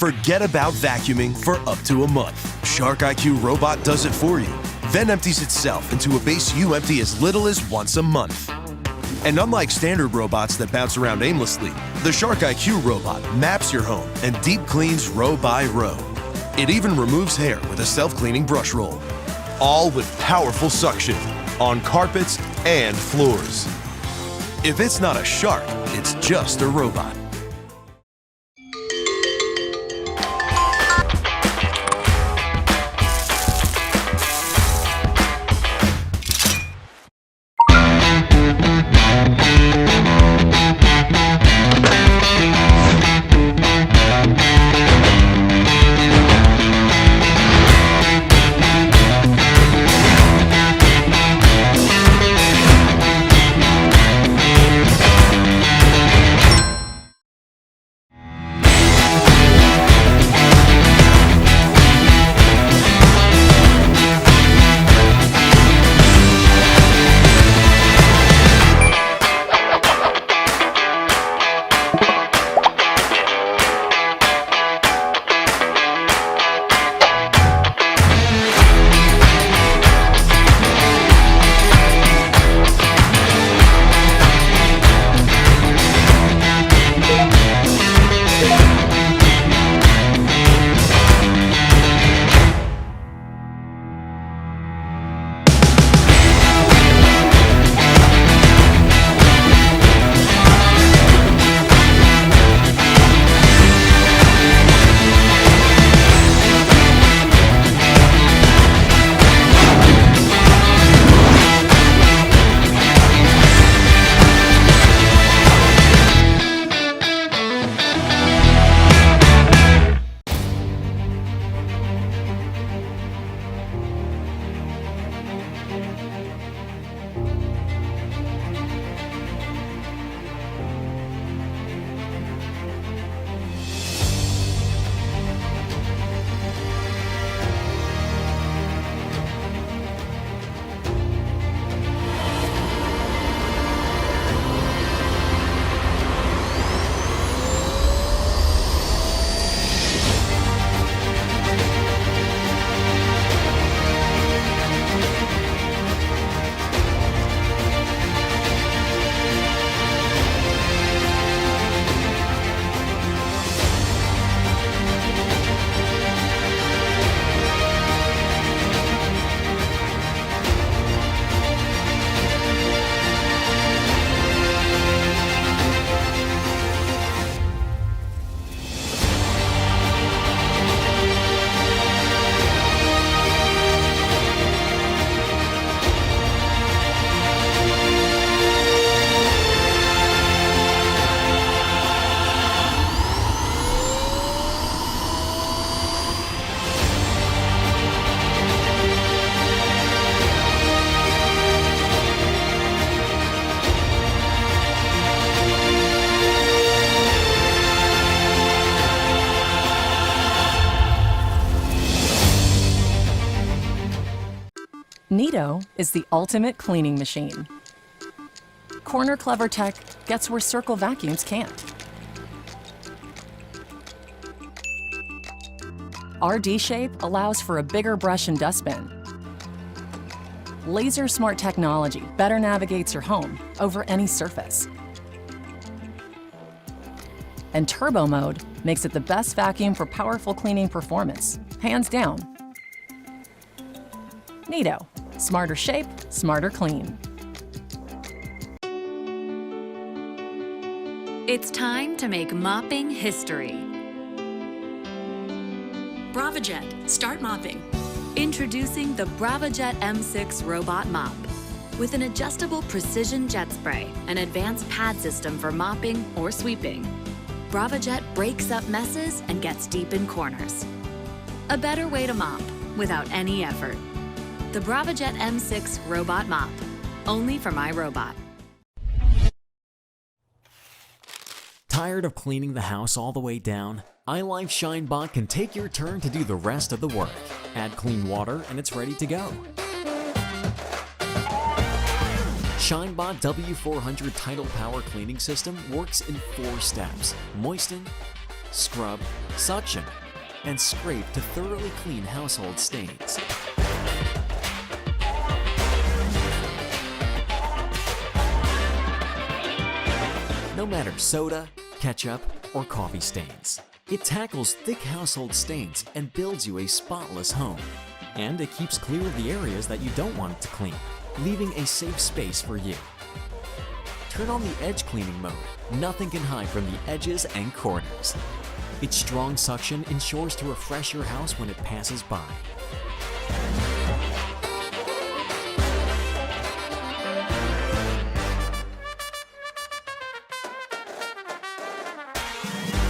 Forget about vacuuming for up to a month. Shark IQ Robot does it for you, then empties itself into a base you empty as little as once a month. And unlike standard robots that bounce around aimlessly, the Shark IQ Robot maps your home and deep cleans row by row. It even removes hair with a self-cleaning brush roll, all with powerful suction on carpets and floors. If it's not a shark, it's just a robot. Neato is the ultimate cleaning machine. Corner Clever Tech gets where circle vacuums can't. Our D-shape allows for a bigger brush and dustbin. Laser Smart technology better navigates your home over any surface. And Turbo Mode makes it the best vacuum for powerful cleaning performance, hands down. Neato. Smarter shape, smarter clean. It's time to make mopping history. BraavaJet, start mopping. Introducing the BraavaJet M6 Robot Mop. With an adjustable precision jet spray and advanced pad system for mopping or sweeping, BraavaJet breaks up messes and gets deep in corners. A better way to mop without any effort. The BraavaJet M6 Robot Mop, only from iRobot. Tired of cleaning the house all the way down? iLife Shinebot can take your turn to do the rest of the work. Add clean water and it's ready to go. Shinebot W400 Tidal Power Cleaning System works in 4 steps: moisten, scrub, suction, and scrape to thoroughly clean household stains. No matter soda, ketchup, or coffee stains, it tackles thick household stains and builds you a spotless home. And it keeps clear of the areas that you don't want it to clean, leaving a safe space for you. Turn on the edge cleaning mode. Nothing can hide from the edges and corners. Its strong suction ensures to refresh your house when it passes by.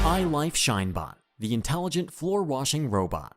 iLIFE Shinebot, the intelligent floor washing robot.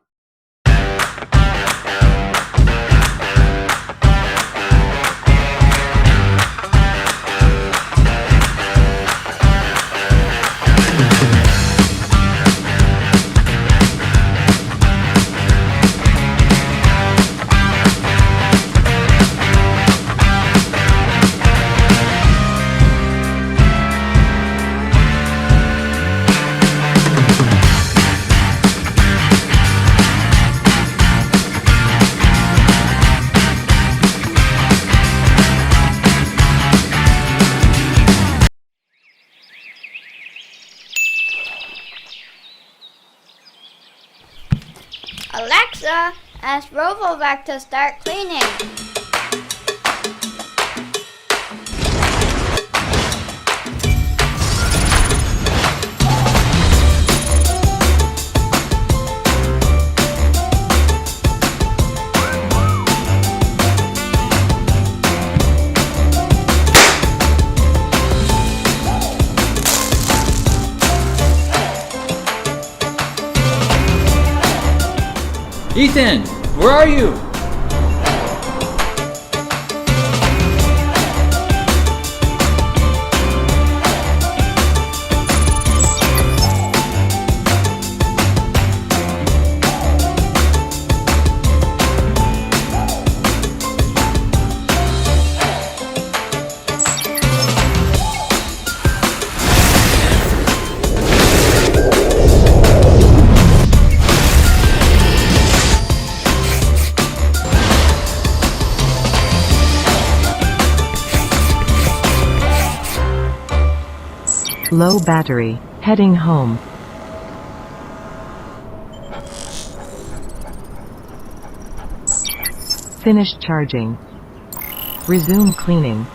Alexa, ask RoboVac to start cleaning. Ethan, where are you? Low battery, heading home. Finished charging. Resume cleaning.